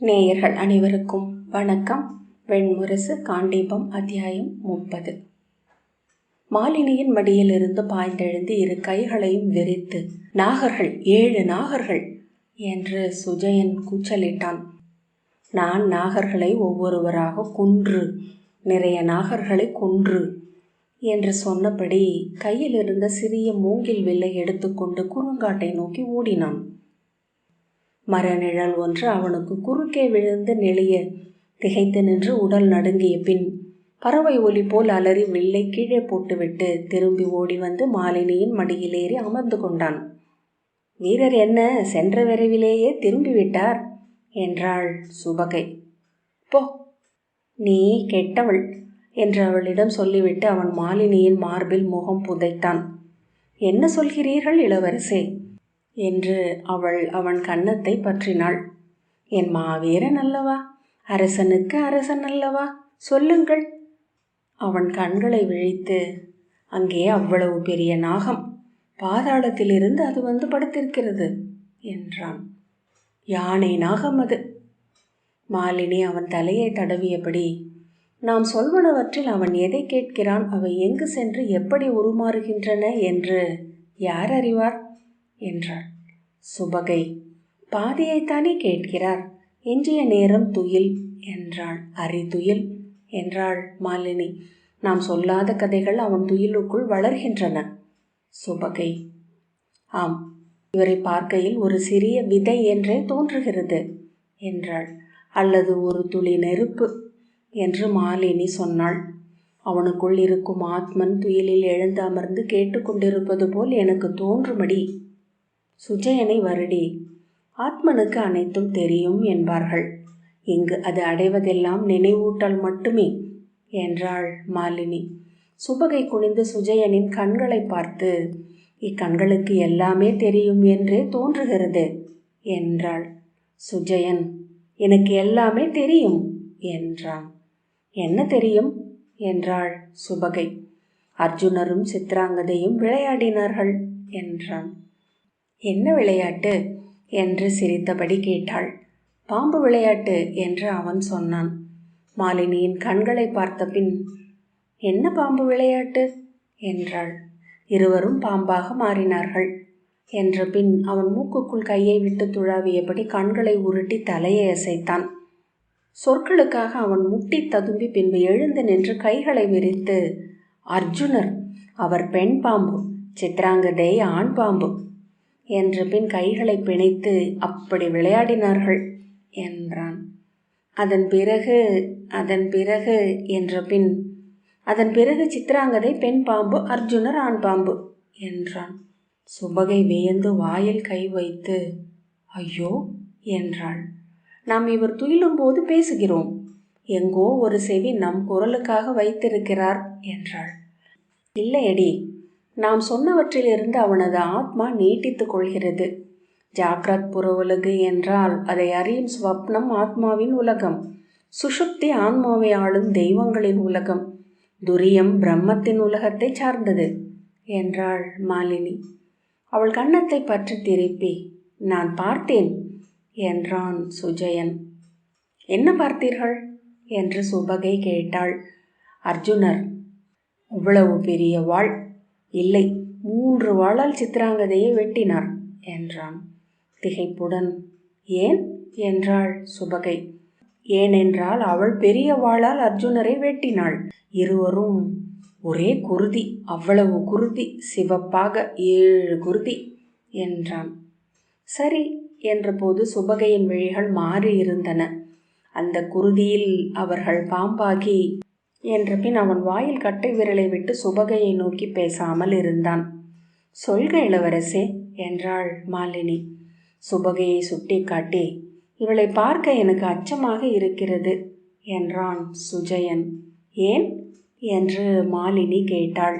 நேயர்கள் அனைவருக்கும் வணக்கம். வெண்முரசு காண்டீபம் அத்தியாயம் 30. மாலினியின் மடியிலிருந்து பாய்ந்தெழுந்து இரு கைகளையும் விரித்து, நாகர்கள் 7 நாகர்கள் என்று சுஜயன் கூச்சலிட்டான். நான் நாகர்களை ஒவ்வொருவராக கொன்று, நிறைய நாகர்களை கொன்று என்று சொன்னபடி கையில் இருந்த சிறிய மூங்கில் வில்லை எடுத்துக்கொண்டு குறுங்காட்டை நோக்கி ஓடினான். மரநிழல் ஒன்று அவனுக்கு குறுக்கே விழுந்து நெளிய திகைத்து நின்று உடல் நடுங்கிய பின் பறவை ஒலி போல் அலறி வில்லை கீழே போட்டுவிட்டு திரும்பி ஓடி வந்து மாலினியின் மடியில் ஏறி அமர்ந்து கொண்டான். வீரர் என்ன சென்ற விரைவிலேயே திரும்பிவிட்டார் என்றாள் சுபகை. போ, நீ கெட்டவள் என்று அவளிடம் சொல்லிவிட்டு அவன் மாலினியின் மார்பில் முகம் புதைத்தான். என்ன சொல்கிறீர்கள் இளவரசே என்று அவள் அவன் கன்னத்தை பற்றினாள். என் மாவீரன் அல்லவா, அரசனுக்கு அரசன் அல்லவா, சொல்லுங்கள். அவன் கண்களை விழித்து, அங்கே அவ்வளவு பெரிய நாகம், பாதாளத்திலிருந்து அது வந்து படுத்திருக்கிறது என்றான். யானை நாகம் அது. மாலினி அவன் தலையை தடவியபடி, நாம் சொல்வனவற்றில் அவன் எதை கேட்கிறான், அவை எங்கு சென்று எப்படி உருமாறுகின்றன என்று யார் அறிவார் என்றாள். சுபகை, பாதியைத்தானே கேட்கிறார், எஞ்சிய நேரம் துயில் என்றாள். அரிதுயில் என்றாள் மாலினி. நாம் சொல்லாத கதைகள் அவன் துயிலுக்குள் வளர்கின்றன. சுபகை, ஆம், இவரை பார்க்கையில் ஒரு சிறிய விதை என்றே தோன்றுகிறது என்றாள். அல்லது ஒரு துளி நெருப்பு என்று மாலினி சொன்னாள். அவனுக்குள் இருக்கும் ஆத்மன் துயிலில் எழுந்து அமர்ந்து கேட்டுக்கொண்டிருப்பது போல் எனக்கு தோன்றுமடி. சுஜயனை வருடி, ஆத்மனுக்கு அனைத்தும் தெரியும் என்பார்கள். இங்கு அது அடைவதெல்லாம் நினைவூட்டல் மட்டுமே என்றாள் மாலினி. சுபகை குனிந்து சுஜயனின் கண்களை பார்த்து, இக்கண்களுக்கு எல்லாமே தெரியும் என்றே தோன்றுகிறது என்றாள். சுஜயன், எனக்கு எல்லாமே தெரியும் என்றான். என்ன தெரியும் என்றாள் சுபகை. அர்ஜுனரும் சித்ராங்கதையும் விளையாடினார்கள் என்றான். என்ன விளையாட்டு என்று சிரித்தபடி கேட்டாள். பாம்பு விளையாட்டு என்று அவன் சொன்னான். மாலினியின் கண்களை பார்த்த பின், என்ன பாம்பு விளையாட்டு என்றாள். இருவரும் பாம்பாக மாறினார்கள் என்ற பின் அவன் மூக்குக்குள் கையை விட்டு துழாவியபடி கண்களை உருட்டி தலையை அசைத்தான். சொற்களுக்காக அவன் முட்டி ததும்பி பின்பு எழுந்து நின்று கைகளை விரித்து, அர்ஜுனர் அவர் பெண் பாம்பு, சித்ராங்கதை ஆண் பாம்பு என்ற பின் கைகளை பிணைத்து அப்படி விளையாடினார்கள் என்றான். அதன் பிறகு என்ற பின், அதன் பிறகு சித்ராங்கதை பெண் பாம்பு, அர்ஜுனர் ஆண் பாம்பு என்றான். சுபகை வியந்து வாயில் கை வைத்து, ஐயோ என்றாள். நாம் இவர் துயிலும் போது பேசுகிறோம், எங்கோ ஒரு செவி நம் குரலுக்காக வைத்திருக்கிறார் என்றாள். இல்லையடி, நாம் சொன்னவற்றிலிருந்து அவனது ஆத்மா நீட்டித்து கொள்கிறது. ஜாக்ரத் புற உலகு என்றால் அதை அறியும் ஸ்வப்னம் ஆத்மாவின் உலகம், சுஷுப்தி ஆன்மாவை ஆளும் தெய்வங்களின் உலகம், துரியம் பிரம்மத்தின் உலகத்தை சார்ந்தது என்றாள் மாலினி. அவள் கன்னத்தை பற்றி திருப்பி, நான் பார்த்தேன் என்றான் சுஜயன். என்ன பார்த்தீர்கள் என்று சுபகை கேட்டாள். அர்ஜுனர் அவ்வளவு பெரிய வாள், இல்லை 3 வாளால் சித்ராங்கதையை வெட்டினார் என்றான் திகைப்புடன். ஏன் என்றாள் சுபகை. ஏனென்றால் அவள் பெரிய வாளால் அர்ஜுனரை வெட்டினாள். இருவரும் ஒரே குருதி, அவ்வளவு குருதி, சிவப்பாக 7 குருதி என்றான். சரி என்றபோது சுபகையின் விழிகள் மாறி இருந்தன. அந்த குருதியில் அவர்கள் பாம்பாகி என்ற பின் அவன் வாயில் கட்டை விரலை விட்டு சுபகையை நோக்கி பேசாமல் இருந்தான். சொல்க இளவரசே என்றாள் மாலினி. சுபகையை சுட்டி காட்டி, இவளை பார்க்க எனக்கு அச்சமாக இருக்கிறது என்றான் சுஜயன். ஏன் என்று மாலினி கேட்டாள்.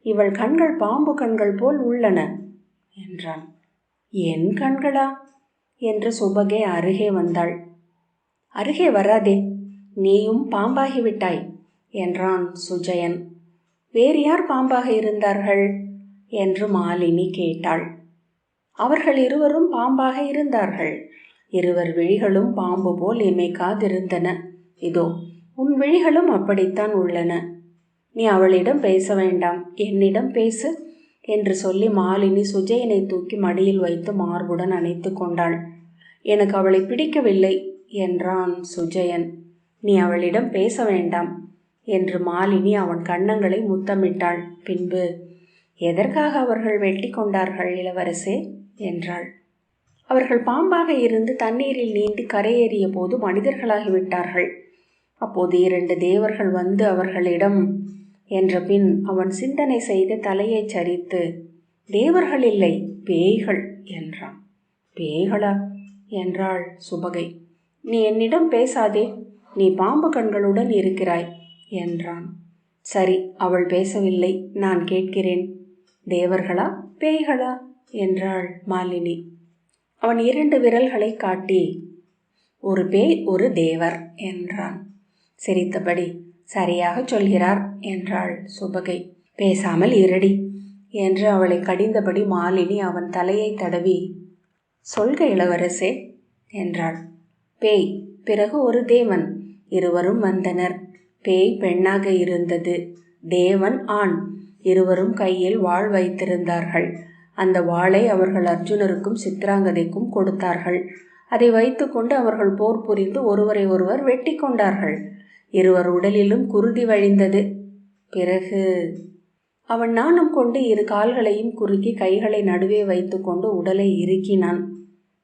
இவள் கண்கள் பாம்பு கண்கள் போல் உள்ளன என்றான். என் கண்களா என்று சுபகை அருகே வந்தாள். அருகே வராதே, நீயும் பாம்பாகிவிட்டாய் என்றான் சுஜயன். வேறு யார் பாம்பாக இருந்தார்கள் என்று மாலினி கேட்டாள். அவர்கள் இருவரும் பாம்பாக இருந்தார்கள். இருவர் விழிகளும் பாம்பு போல் இமைக்காதிருந்தன. இதோ உன் விழிகளும் அப்படித்தான் உள்ளன. நீ அவளிடம் பேச வேண்டாம், என்னிடம் பேசு என்று சொல்லி மாலினி சுஜயனை தூக்கி மடியில் வைத்து மார்புடன் அணைத்து கொண்டாள். எனக்கு அவளை பிடிக்கவில்லை என்றான் சுஜயன். நீ அவளிடம் பேச வேண்டாம் என்று மாலினி அவன் கன்னங்களை முத்தமிட்டாள். பின்பு, எதற்காக அவர்கள் வெட்டி கொண்டார்கள் இளவரசே என்றாள். அவர்கள் பாம்பாக இருந்து தண்ணீரில் நீந்தி கரையேறிய போது மனிதர்களாகிவிட்டார்கள். அப்போது 2 தேவர்கள் வந்து அவர்களிடம் என்ற பின் அவன் சிந்தனை செய்து தலையை சரித்து, தேவர்கள் இல்லை, பேய்கள் என்றான். பேய்களா என்றாள் சுபகை. நீ என்னிடம் பேசாதே, நீ பாம்பு கண்களுடன் இருக்கிறாய் என்றான். சரி, அவள் பேசவில்லை, நான் கேட்கிறேன். தேவர்களா பேய்களா என்றாள் மாலினி. அவன் 2 விரல்களை காட்டி, ஒரு பேய் ஒரு தேவர் என்றான். சிரித்தபடி, சரியாக சொல்கிறார் என்றாள் சுபகை. பேசாமல் இருடி என்று அவளை கடிந்தபடி மாலினி அவன் தலையை தடவி, சொல்க இளவரசே என்றாள். பேய், பிறகு ஒரு தேவன், இருவரும் வந்தனர். பேய் பெண்ணாக இருந்தது, தேவன் ஆண். இருவரும் கையில் வாள் வைத்திருந்தார்கள். அந்த வாளை அவர்கள் அர்ஜுனருக்கும் சித்ராங்கதைக்கும் கொடுத்தார்கள். அதை வைத்துக்கொண்டு அவர்கள் போர் புரிந்து ஒருவரை ஒருவர் வெட்டி கொண்டார்கள். இருவர் உடலிலும் குருதி வழிந்தது. பிறகு அவன் நாணம் கொண்டு 2 கால்களையும் குறுக்கி கைகளை நடுவே வைத்து கொண்டு உடலை இறுக்கினான்.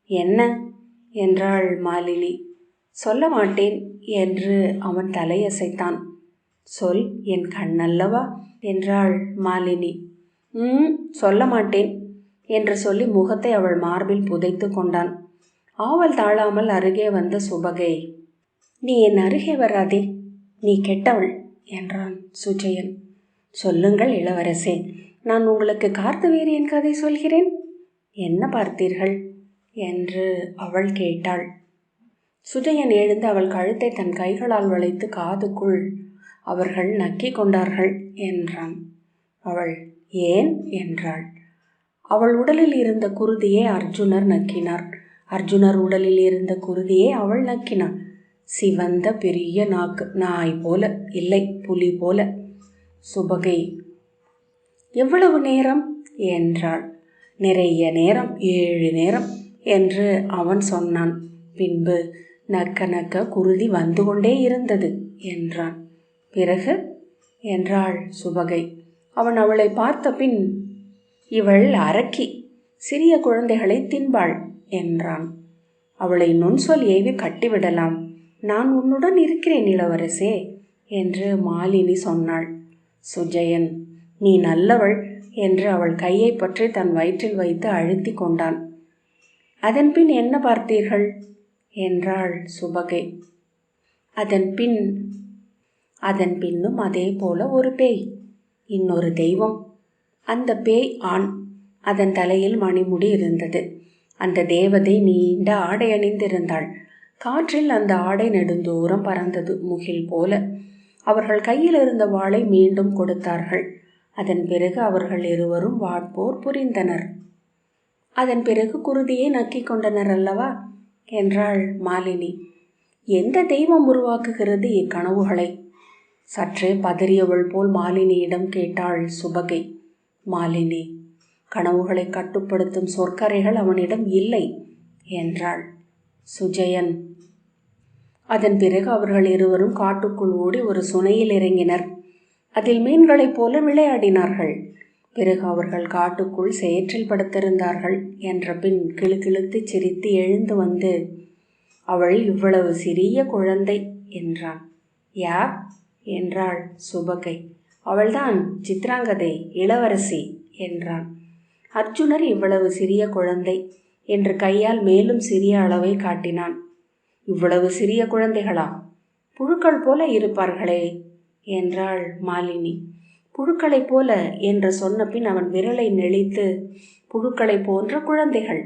என்ன என்றாள் மாலினி. சொல்ல மாட்டேன் என்று அவன் தலையசைத்தான். சொல், என் கண்ணல்லவா என்றாள் மாலினி. சொல்ல மாட்டேன் என்று சொல்லி முகத்தை அவள் மார்பில் புதைத்து கொண்டான். ஆவல் தாழாமல் அருகே வந்த சுபகை, நீ என் அருகே வராதே, நீ கெட்டவள் என்றான் சுஜயன். சொல்லுங்கள் இளவரசே, நான் உங்களுக்கு கார்த்தவீரியன் கதை சொல்கிறேன். என்ன பார்த்தீர்கள் என்று அவள் கேட்டாள். சுஜயன் எழுந்து அவள் கழுத்தை தன் கைகளால் வளைத்து காதுக்குள் அவர்கள் நக்கி கொண்டார்கள் என்றான். அவள் ஏன் என்றாள். அவள் உடலில் இருந்த குருதியை அர்ஜுனர் நக்கினார். அர்ஜுனர் உடலில் இருந்த குருதியை அவள் நக்கினாள். சிவந்த பெரிய நாக்கு, நாய் போல, இல்லை புலி போல. சுபகை, எவ்வளவு நேரம் என்றாள். நிறைய நேரம், 7 நேரம் என்று அவன் சொன்னான். பின்பு நக்க நக்க குருதி வந்து கொண்டே இருந்தது என்றான். பிறகு என்றாள் சுபகை. அவன் அவளை பார்த்த பின், இவள் அரக்கி, சிறிய குழந்தைகளை தின்பாள் என்றான். அவளை நுண்சொல் ஏவி கட்டிவிடலாம், நான் உன்னுடன் இருக்கிறேன் இளவரசே என்று மாலினி சொன்னாள். சுஜயன், நீ நல்லவள் என்று அவள் கையை பற்றி தன் வயிற்றில் வைத்து அழுத்தி கொண்டான். அதன்பின் என்ன பார்த்தீர்கள் என்றாள் சுபகை. அதன் பின்னும் அதே போல ஒரு பேய், இன்னொரு தெய்வம். அந்த பேய் ஆண், அதன் தலையில் மணிமுடி இருந்தது. அந்த தேவதை நீண்ட ஆடை அணிந்திருந்தாள். காற்றில் அந்த ஆடை நெடுந்தூரம் பறந்தது, முகில் போல. அவர்கள் கையில் இருந்த வாளை மீண்டும் கொடுத்தார்கள். அதன் பிறகு அவர்கள் இருவரும் வாட்போர் புரிந்தனர். அதன் பிறகு குருதியை நக்கிக் கொண்டனர் அல்லவா என்றாள் மாலினி. எந்த தெய்வம் உருவாக்குகிறது இக்கனவுகளை? சற்றே பதறியவள் போல் மாலினியிடம் கேட்டாள் சுபகை. மாலினி, கனவுகளை கட்டுப்படுத்தும் சொற்கரைகள் அவனிடம் இல்லை என்றாள். சுஜயன், அதன் பிறகு அவர்கள் இருவரும் காட்டுக்குள் ஓடி ஒரு சுனையில் இறங்கினர். அதில் மீன்களைப் போல விளையாடினார்கள். பிறகு அவர்கள் காட்டுக்குள் சேற்றில் படுத்திருந்தார்கள் என்ற பின் கிளுகிளுத்து சிரித்து எழுந்து வந்து, அவள் இவ்வளவு சிறிய குழந்தை என்றான். யார் என்றாள் சுபகை. அவள்தான் சித்ராங்கதை, இளவரசி என்றான். அர்ஜுனர் இவ்வளவு சிறிய குழந்தை என்று கையால் மேலும் சிறிய அளவை காட்டினான். இவ்வளவு சிறிய குழந்தைகளா? புழுக்கள் போல இருப்பார்களே என்றாள் மாலினி. புழுக்களைப் போல என்று சொன்ன பின் அவன் விரலை நெளித்து, புழுக்களை போன்ற குழந்தைகள்,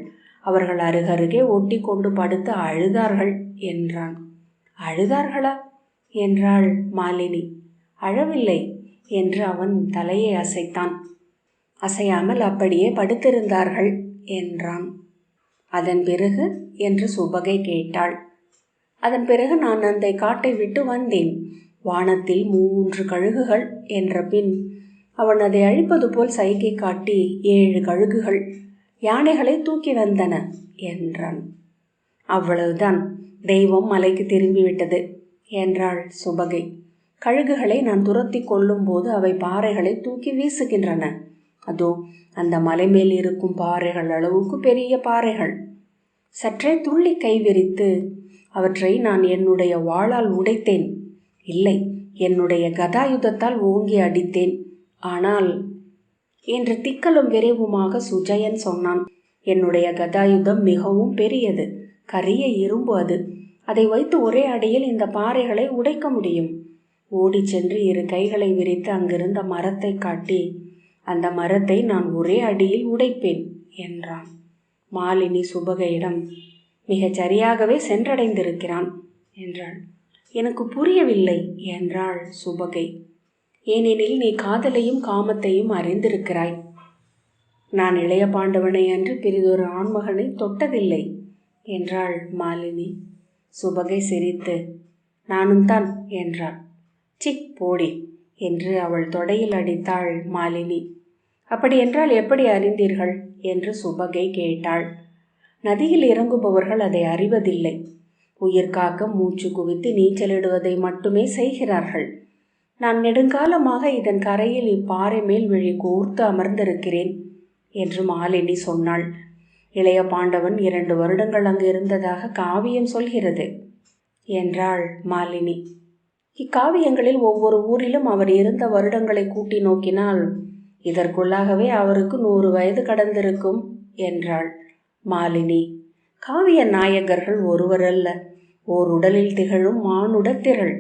அவர்கள் அருகருகே ஒட்டி கொண்டு படுத்து அழுதார்கள் என்றான். அழுதார்களா என்றாள் மாலினி. அழவில்லை என்று அவன் தலையை அசைத்தான். அசையாமல் அப்படியே படுத்திருந்தார்கள் என்றான். அதன் பிறகு என்று சுபகை கேட்டாள். அதன் பிறகு நான் அந்த காட்டை விட்டு வந்தேன். வானத்தில் 3 கழுகுகள் என்ற பின் அவன் அதை அழிப்பது போல் சைகை காட்டி 7 கழுகுகள் யானைகளை தூக்கி வந்தன என்றான். அவ்வளவுதான், தெய்வம் மலைக்கு திரும்பிவிட்டது என்றாள் சுபகை. கழுகுகளை நான் துரத்தி கொள்ளும் போது அவை பாறைகளை தூக்கி வீசுகின்றன. அதோ அந்த மலை மேல் இருக்கும் பாறைகள் அளவுக்கு பெரிய பாறைகள். சற்றே துள்ளி கை விரித்து அவற்றை நான் என்னுடைய வாளால் உடைத்தேன். இல்லை, என்னுடைய கதாயுதத்தால் ஓங்கி அடித்தேன். ஆனால் என்று திக்கலும் விரைவுமாக சுஜயன் சொன்னான். என்னுடைய கதாயுதம் மிகவும் பெரியது, கரிய இரும்பு அது. அதை வைத்து ஒரே அடியில் இந்த பாறைகளை உடைக்க முடியும். ஓடி சென்று 2 கைகளை விரித்து அங்கிருந்த மரத்தை காட்டி, அந்த மரத்தை நான் ஒரே அடியில் உடைப்பேன் என்றான். மாலினி சுபகையிடம், மிகச் சரியாகவே சென்றடைந்திருக்கிறான் என்றாள். எனக்கு புரியவில்லை என்றாள் சுபகை. ஏனெனில் நீ காதலையும் காமத்தையும் அறிந்திருக்கிறாய். நான் இளைய பாண்டவனை அன்று பிறிதொரு ஆண்மகனை தொட்டதில்லை என்றாள் மாலினி. சுபகை சிரித்து, நானும் தான் என்றாள். சிக் போடி என்று அவள் தொடையில் அடித்தாள் மாலினி. அப்படியென்றால் எப்படி அறிந்தீர்கள் என்று சுபகை கேட்டாள். நதியில் இறங்குபவர்கள் அதை அறிவதில்லை. உயிர் காக்க மூச்சு குவித்து நீச்சலிடுவதை மட்டுமே செய்கிறார்கள். நான் நெடுங்காலமாக இதன் கரையில் இப்பாறை மேல் விழி கோர்த்து அமர்ந்திருக்கிறேன் என்று மாலினி சொன்னாள். இளைய பாண்டவன் 2 வருடங்கள் அங்கு இருந்ததாக காவியம் சொல்கிறது என்றாள் மாலினி. இக்காவியங்களில் ஒவ்வொரு ஊரிலும் அவர் இருந்த வருடங்களை கூட்டி நோக்கினால் இதற்குள்ளாகவே அவருக்கு 100 வயது கடந்திருக்கும் என்றாள் மாலினி. காவிய நாயகர்கள் ஒருவரல்ல, ஓர் உடலில் திகழும் மானுடத்திரள்.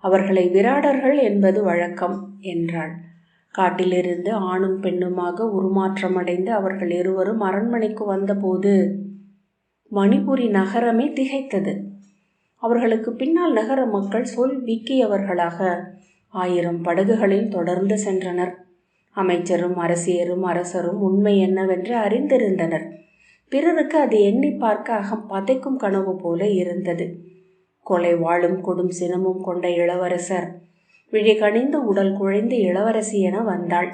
அவர்களை விராடர்கள் என்பது வழக்கம் என்றாள். காட்டிலிருந்து ஆணும் பெண்ணுமாக உருமாற்றமடைந்து அவர்கள் இருவரும் அரண்மனைக்கு வந்தபோது மணிபுரி நகரமே திகைத்தது. அவர்களுக்கு பின்னால் நகர மக்கள் சொல் விக்கியவர்களாக 1000 படகுகளில் தொடர்ந்து சென்றனர். அமைச்சரும் அரசியரும் அரசரும் உண்மை என்னவென்று அறிந்திருந்தனர். பிறருக்கு அது எண்ணி பார்க்க அகம் பதைக்கும் கனவு போல இருந்தது. கொலை வாளும் கொடும் சினமும் கொண்ட இளவரசர் விழி கணிந்து உடல் குழைந்து இளவரசி என வந்தாள்.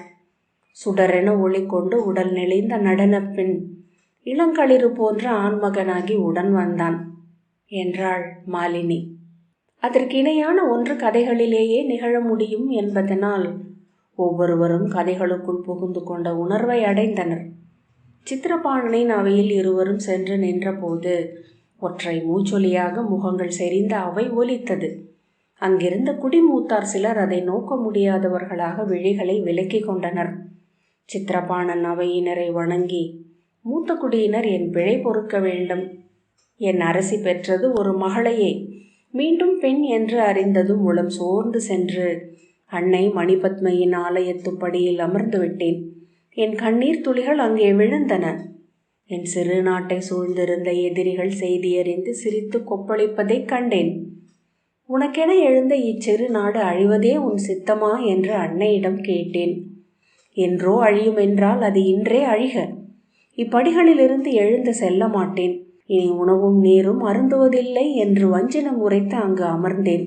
சுடரென ஒளி கொண்டு உடல் நெளிந்த நடன பெண் இளங்களிறு போன்ற ஆண்மகனாகி உடன் வந்தான் என்றாள் மாலினி. அதற்கிணையான ஒன்று கதைகளிலேயே நிகழ முடியும் என்பதனால் ஒவ்வொருவரும் கதைகளுக்குள் புகுந்து கொண்ட உணர்வை அடைந்தனர். சித்திரபாணனின் அவையில் இருவரும் சென்று நின்றபோது ஒற்றை மூச்சொலியாக முகங்கள் செறிந்த அவை ஒலித்தது. அங்கிருந்த குடிமூத்தார் சிலர் அதை நோக்க முடியாதவர்களாக விழிகளை விலக்கி கொண்டனர். சித்திரபாணன் அவையினரை வணங்கி, மூத்த குடியினர் என் பிழை பொறுக்க வேண்டும். என் அரசி பெற்றது ஒரு மகளையே. மீண்டும் பெண் என்று அறிந்ததும் உளம் சோர்ந்து சென்று அன்னை மணிபத்மையின் ஆலயத்துப்படியில் அமர்ந்து விட்டேன். என் கண்ணீர் துளிகள் அங்கே விழுந்தன. என் சிறு நாட்டை சூழ்ந்திருந்த எதிரிகள் செய்தியறிந்து சிரித்து கொப்பளிப்பதைக் கண்டேன். உனக்கென எழுந்த இச்சிறு நாடு அழிவதே உன் சித்தமா என்று அன்னையிடம் கேட்டேன். என்றோ அழியும் என்றால் அது இன்றே அழிக. இப்படிகளிலிருந்து எழுந்து செல்ல மாட்டேன். இனி உணவும் நீரும் அருந்துவதில்லை என்று வஞ்சினம் உரைத்து அங்கு அமர்ந்தேன்.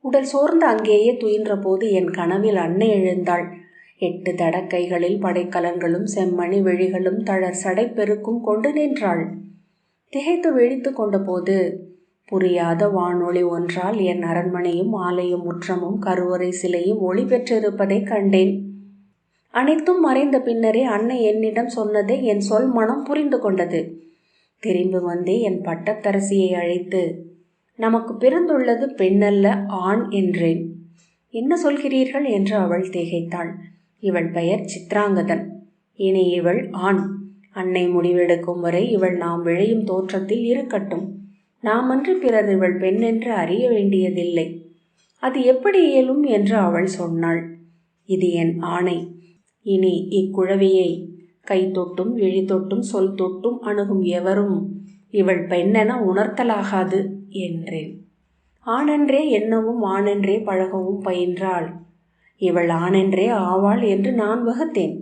உடல் சோர்ந்து அங்கேயே துயின்ற போது என் கனவில் அன்னை எழுந்தாள். 8 தடக்கைகளில் படைக்கலன்களும் செம்மணி விழிகளும் தளர் சடை பெருக்கும் கொண்டு நின்றாள். திகைத்து விழித்து கொண்ட போது புரியாத வானொளி ஒன்றால் என் அரண்மனையும் ஆலயம் முற்றமும் கருவறை சிலையும் ஒளி பெற்றிருப்பதை கண்டேன். அனைத்தும் மறைந்த பின்னரே அன்னை என்னிடம் சொன்னதை என் சொல் மனம் புரிந்து கொண்டது. திரும்பி வந்தே என் பட்டத்தரசியை அழைத்து, நமக்கு பிறந்துள்ளது பெண்ணல்ல ஆண் என்றேன். என்ன சொல்கிறீர்கள் என்று அவள் திகைத்தாள். இவள் பெயர் சித்ராங்கதன். இனி இவள் ஆண். அன்னை முடிவெடுக்கும் வரை இவள் நாம் விளையும் தோற்றத்தில் இருக்கட்டும். நாம் அன்று பிறர் இவள் பெண் என்று அறிய வேண்டியதில்லை. அது எப்படி இயலும் என்று அவள் சொன்னாள். இது என் ஆணை. இனி இக்குழவியை கை தொட்டும் விழி தொட்டும் சொல் தொட்டும் அணுகும் எவரும் இவள் பெண்ணென உணர்த்தலாகாது என்றேன். ஆணென்றே எண்ணவும் ஆணென்றே பழகவும் பயின்றாள். இவள் ஆணென்றே ஆவாள் என்று நான் வகுத்தேன்.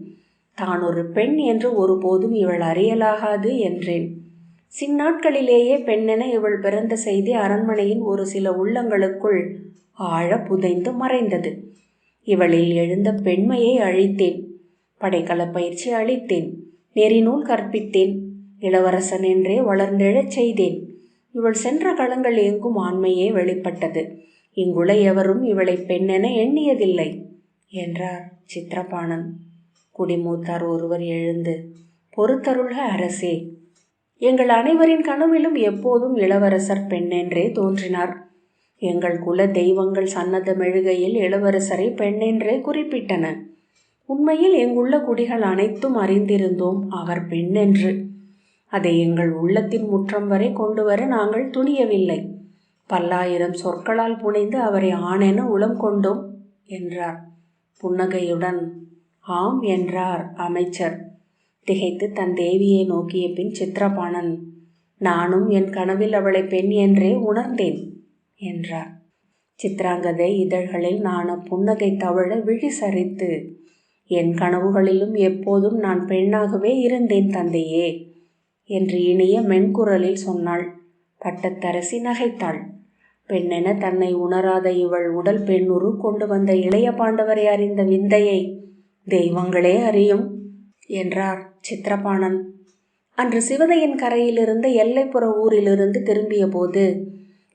தான் ஒரு பெண் என்று ஒருபோதும் இவள் அறியலாகாது என்றேன். சின்னாட்களிலேயே பெண்ணென இவள் பிறந்த செய்தி அரண்மனையின் ஒரு சில உள்ளங்களுக்குள் ஆழ புதைந்து மறைந்தது. இவளில் எழுந்த பெண்மையை அழித்தேன், படைக்கல பயிற்சி அளித்தேன், நெறிநூல் கற்பித்தேன், இளவரசன் என்றே வளர்ந்தெழச் செய்தேன். இவள் சென்ற களங்கள் எங்கும் ஆண்மையே வெளிப்பட்டது. இங்குள்ள எவரும் இவளை பெண்ணென எண்ணியதில்லை என்றார் சித்திரபாணன். குடிமூத்தார் ஒருவர் எழுந்து, பொறுத்தருள்க அரசே, எங்கள் அனைவரின் கனவிலும் எப்போதும் இளவரசர் பெண்ணென்றே தோன்றினார். எங்கள் குல தெய்வங்கள் சன்னதமெழுகையில் இளவரசரை பெண்ணென்றே குறிப்பிட்டன. உண்மையில் எங்குள்ள குடிகள் அனைத்தும் அறிந்திருந்தோம் அவர் பெண்ணென்று. அதை எங்கள் உள்ளத்தின் முற்றம் வரை கொண்டு வர நாங்கள் துணியவில்லை. பல்லாயிரம் சொற்களால் புனைந்து அவரை ஆணென உளம் கொண்டோம் என்றார். புன்னகையுடன் ஆம் என்றார் அமைச்சர். திகைத்து தன் தேவியை நோக்கிய பின் சித்திரபாணன், நானும் என் கனவில் அவளை பெண் என்றே உணர்ந்தேன் என்றார். சித்திராங்கதை இதழ்களில் நாண புன்னகை தவழ விழி சரித்து, என் கனவுகளிலும் எப்போதும் நான் பெண்ணாகவே இருந்தேன் தந்தையே என்று இனிய மென்குரலில் சொன்னாள். பட்டத்தரசி நகைத்தாள். பெண்ணென தன்னை உணராத இவள் உடல் பெண்ணுரு கொண்டு வந்த இளைய பாண்டவரை அறிந்த விந்தையை தெய்வங்களே அறியும் என்றார் சித்திரபாணன். அன்று சிவதையின் கரையிலிருந்து எல்லைப்புற ஊரிலிருந்து திரும்பிய போது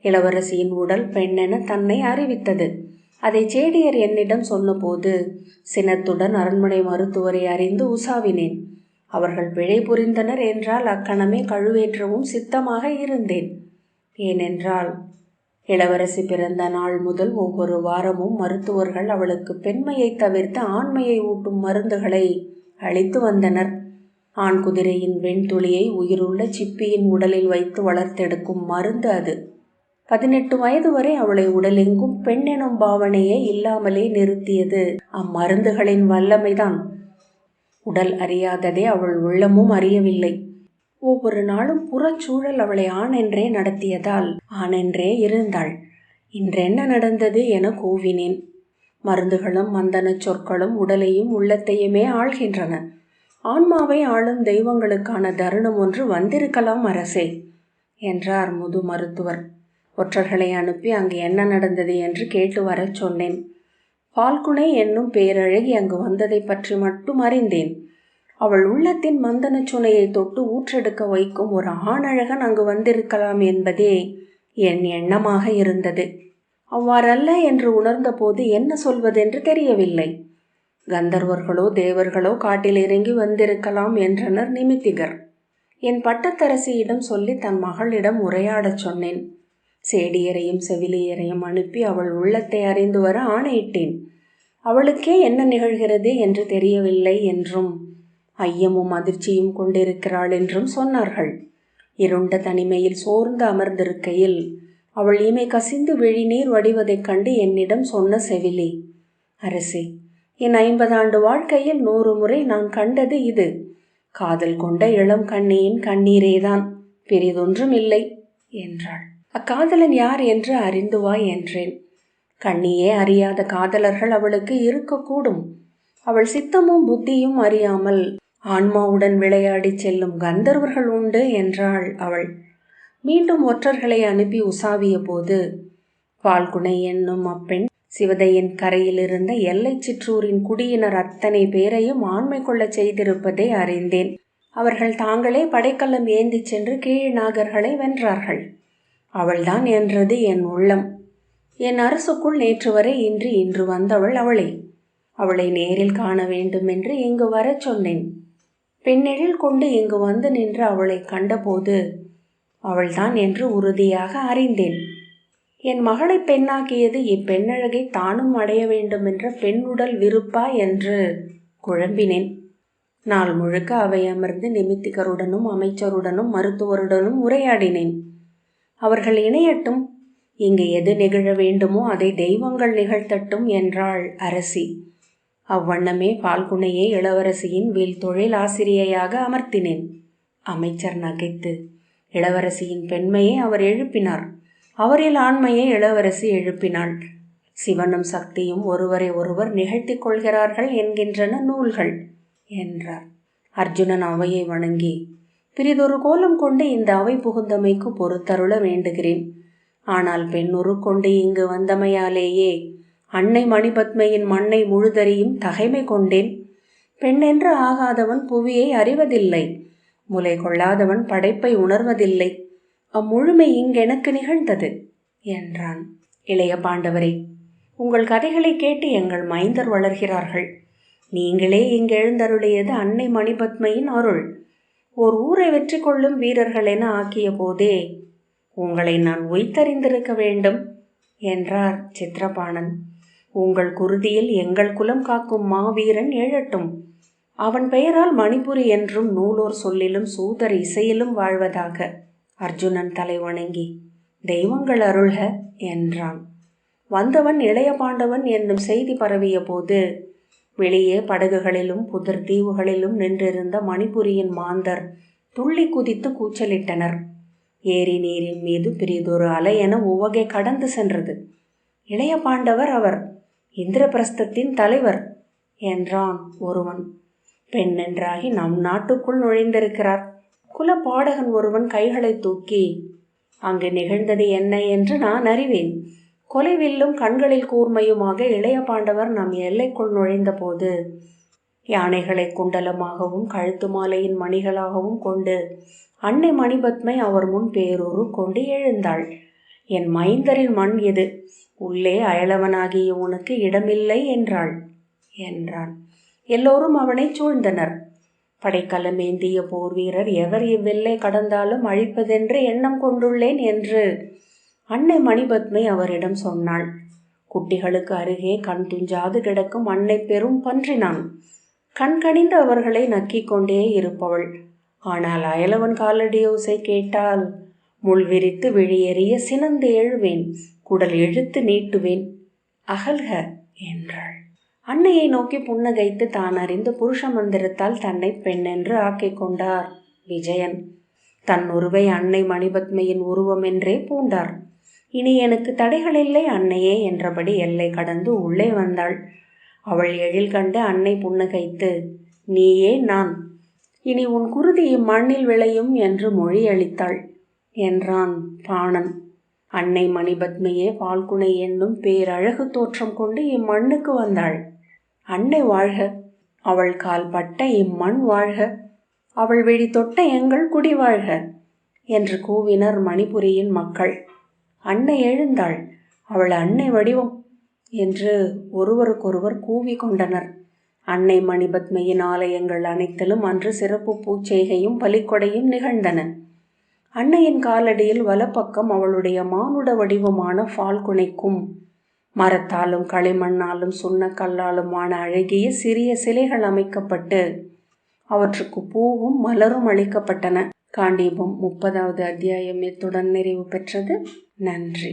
இளவரசியின் உடல் பெண்ணென தன்னை அறிவித்தது. அதை சேடியர் என்னிடம் சொன்னபோது சினத்துடன் அரண்மனை மருத்துவரை அறிந்து உசாவினேன். அவர்கள் பிழை புரிந்தனர் என்றால் அக்கணமே கழுவேற்றவும் சித்தமாக இருந்தேன். ஏனென்றால் இளவரசி பிறந்த நாள் முதல் ஒவ்வொரு வாரமும் மருத்துவர்கள் அவளுக்கு பெண்மையை தவிர்த்து ஆண்மையை ஊட்டும் மருந்துகளை அளித்து வந்தனர். ஆண் குதிரையின் வெண்துளியை உயிருள்ள சிப்பியின் உடலில் வைத்து வளர்த்தெடுக்கும் மருந்து அது. 18 வயது வரை அவளை உடலெங்கும் பெண்ணெனும் பாவனையே இல்லாமலே நிறுத்தியது அம்மருந்துகளின் வல்லமைதான். உடல் அறியாததே அவள் உள்ளமும் அறியவில்லை. ஒவ்வொரு நாளும் புறச்சூழல் அவளை ஆணென்றே நடத்தியதால் ஆணென்றே இருந்தாள். இன்றென்ன நடந்தது என கூவினேன். மருந்துகளும் மந்தன சொற்களும் உடலையும் உள்ளத்தையுமே ஆள்கின்றன. ஆன்மாவை ஆளும் தெய்வங்களுக்கான தருணம் ஒன்று வந்திருக்கலாம் அரசே என்றார் முது மருத்துவர். ஒற்றர்களை அனுப்பி அங்கு என்ன நடந்தது என்று கேட்டு வரச் சொன்னேன். பால்குனை என்னும் பேரழகி அங்கு வந்ததை பற்றி மட்டும் அறிந்தேன். அவள் உள்ளத்தின் மந்தன சுனையை தொட்டு ஊற்றெடுக்க வைக்கும் ஒரு ஆணழகன் அங்கு வந்திருக்கலாம் என்பதே என் எண்ணமாக இருந்தது. அவ்வாறல்ல என்று உணர்ந்த போது என்ன சொல்வதென்று தெரியவில்லை. கந்தர்வர்களோ தேவர்களோ காட்டில் இறங்கி வந்திருக்கலாம் என்றனர் நிமித்திகர். என் பட்டத்தரசியிடம் சொல்லி தன் மகளிடம் உரையாடச் சொன்னேன். சேடியரையும் செவிலியரையும் அனுப்பி அவள் உள்ளத்தை அறிந்து வர ஆணையிட்டேன். அவளுக்கே என்ன நிகழ்கிறது என்று தெரியவில்லை என்றும் ஐயமும் அதிர்ச்சியும் கொண்டிருக்கிறாள் என்றும் சொன்னார்கள். இருண்ட தனிமையில் சோர்ந்து அமர்ந்திருக்கையில் அவள் இமை கசிந்து விழிநீர் வடிவதைக் கண்டு என்னிடம் சொன்ன செவிலி, அரசே, என் 50 ஆண்டு வாழ்க்கையில் 100 முறை நான் கண்டது இது. காதல் கொண்ட இளம் கண்ணியின் கண்ணீரேதான், பெரிதொன்றும் இல்லை என்றாள். அக்காதலன் யார் என்று அறிந்து வா என்றேன். கண்ணியே அறியாத காதலர்கள் அவளுக்கு இருக்கக்கூடும். அவள் சித்தமும் புத்தியும் அறியாமல் ஆன்மாவுடன் விளையாடி செல்லும் கந்தர்வர்கள் உண்டு என்றாள் அவள். மீண்டும் ஒற்றர்களை அனுப்பி உசாவிய போது பால்குனை என்னும் அப்பெண் சிவதையின் கரையில் இருந்த எல்லை சிற்றூரின் குடியினர் அத்தனை பேரையும் ஆண்மை கொள்ள செய்திருப்பதை அறிந்தேன். அவர்கள் தாங்களே படைக்கலம் ஏந்தி சென்று கீழ் நாகர்களை வென்றார்கள். அவள்தான் என்றது என் உள்ளம். என் அரசுக்குள் நேற்று வரை இன்று வந்தவள் அவளே. அவளை நேரில் காண வேண்டும் என்று இங்கு வரச் சொன்னேன். பெண்ணெழில் கொண்டு இங்கு வந்து நின்று அவளை கண்டபோது அவள்தான் என்று உறுதியாக அறிந்தேன். என் மகளை பெண்ணாக்கியது இப்பெண்ணழகை தானும் அடைய வேண்டும் என்ற பெண்ணுடல் விருப்பா என்று குழம்பினேன். நாள் முழுக்க அவை அமர்ந்து நிமித்திகருடனும் அமைச்சருடனும் மருத்துவருடனும் உரையாடினேன். அவர்கள் இணையட்டும், இங்கு எது நிகழ வேண்டுமோ அதை தெய்வங்கள் நிகழ்த்தட்டும் என்றாள் அரசி. அவ்வண்ணமே பால்குனையை இளவரசியின் வில் தொழில் ஆசிரியையாக அமர்த்தினேன். அமைச்சர் நகைத்து, இளவரசியின் பெண்மையை அவர் எழுப்பினார், அவரில் ஆண்மையை இளவரசி எழுப்பினாள். சிவனும் சக்தியும் ஒருவரை ஒருவர் நிகழ்த்தி கொள்கிறார்கள் என்கின்றன நூல்கள் என்றார். அர்ஜுனன் அவையை வணங்கி, பிறிதொரு கோலம் கொண்டு இந்த அவை புகுந்தமைக்கு பொறுத்தருள வேண்டுகிறேன். ஆனால் பெண்ணுரு கொண்டு இங்கு வந்தமையாலேயே அன்னை மணிபத்மையின் மண்ணை முழுதறியும் தகைமை கொண்டேன். பெண்ணென்று ஆகாதவன் புவியை அறிவதில்லை, முலை கொள்ளாதவன் படைப்பை உணர்வதில்லை. அம்முழுமை இங்கெனக்கு நிகழ்ந்தது என்றான். இளைய பாண்டவரே, உங்கள் கதைகளை கேட்டு எங்கள் மைந்தர் வளர்கிறார்கள். நீங்களே இங்கு எழுந்தருளியது அன்னை மணிபத்மையின் அருள். ஓர் ஊரை வெற்றி கொள்ளும் வீரர்கள் என ஆக்கிய போதே உங்களை நான் உய்தறிந்திருக்க வேண்டும் என்றார் சித்திரபாணன். உங்கள் குருதியில் எங்கள் குலம் காக்கும் மாவீரன் எழட்டும். அவன் பெயரால் மணிபுரி என்றும் நூலோர் சொல்லிலும் சூதர் இசையிலும் வாழ்வதாக. அர்ஜுனன் தலை வணங்கி தெய்வங்கள் அருள்க என்றான். வந்தவன் இளைய பாண்டவன் என்னும் செய்தி பரவிய போது வெளியே படகுகளிலும் புதர் தீவுகளிலும் நின்றிருந்த மணிபுரியின் மாந்தர் துள்ளி குதித்து கூச்சலிட்டனர். ஏரி நீரின் மீது பிரிதொரு அலை என உவகை கடந்து சென்றது. இளைய பாண்டவர் அவர், இந்திரபிரஸ்தத்தின் தலைவர் என்றான் ஒருவன். பெண் என்றாகி நம் நாட்டுக்குள் நுழைந்திருக்கிறார். குல பாடகன் ஒருவன் கைகளை தூக்கி, அங்கு நிகழ்ந்தது என்ன என்று நான் அறிவேன். கொலைவில்லும் கண்களில் கூர்மையுமாக இளைய பாண்டவர் நம் எல்லைக்குள் நுழைந்த போது யானைகளை குண்டலமாகவும் கழுத்து மாலையின் மணிகளாகவும் கொண்டு அன்னை மணிபத்மை அவர் முன் பேரூரு கொண்டு எழுந்தாள். என் மைந்தரின் மண் இது, உள்ளே அயலவனாகிய உனக்கு இடமில்லை என்றான். எல்லோரும் அவனை சூழ்ந்தனர். படைக்கலமேந்திய போர் வீரர் எவர் இவ்வெல்லை கடந்தாலும் அழிப்பதென்று எண்ணம் கொண்டுள்ளேன் என்று அன்னை மணிபத்மை அவரிடம் சொன்னாள். குட்டிகளுக்கு அருகே கண் துஞ்சாது கிடக்கும் அன்னை பெரும் பன்றினான். கண்கணிந்து அவர்களை நக்கிக் கொண்டே இருப்பவள். ஆனால் அயலவன் காலடியோசை கேட்டால் முள் விரித்து விழியெறிய சினந்து எழுவேன், குடல் இழுத்து நீட்டுவேன், அகல்க என்றாள். அன்னையை நோக்கி புன்னகைத்து தான் அறிந்த புருஷ மந்திரத்தால் தன்னை பெண்ணென்று ஆக்கிக் கொண்டார் விஜயன். தன் உருவை அன்னை மணிபத்மையின் உருவம் என்றே பூண்டார். இனி எனக்கு தடைகளில்லை அன்னையே என்றபடி எல்லை கடந்து உள்ளே வந்தாள். அவள் எழில் கண்டு அன்னை புன்னகைத்து, நீயே நான், இனி உன் குருதி இம்மண்ணில் விளையும் என்று மொழியளித்தாள் என்றான் பாணன். அன்னை மணிபத்மையே பால்குனை என்னும் பேரழகு தோற்றம் கொண்டு இம்மண்ணுக்கு வந்தாள். அன்னை வாழ்க, அவள் கால் பட்ட இம்மண் வாழ்க, அவள் விழி தொட்ட எங்கள் குடி வாழ்க என்று கூவினர் மணிபுரியின் மக்கள். அன்னை எழுந்தாள், அவள் அன்னை வடிவம் என்று ஒருவருக்கொருவர் கூவி கொண்டனர். அன்னை மணிபத்மையின் ஆலயங்கள் அனைத்திலும் அன்று சிறப்பு பூச்செய்கையும் பலிக்கொடையும் நிகழ்ந்தன. அன்னையின் காலடியில் வலப்பக்கம் அவளுடைய மானுட வடிவமான பால்குனைக்கும் மரத்தாலும் களிமண்ணாலும் சுண்ணக்கல்லாலுமான அழகிய சிறிய சிலைகள் அமைக்கப்பட்டு அவற்றுக்கு பூவும் மலரும் அளிக்கப்பட்டன. காண்டீபம் 30வது அத்தியாயம் இத்துடன் நிறைவு பெற்றது. நன்றி.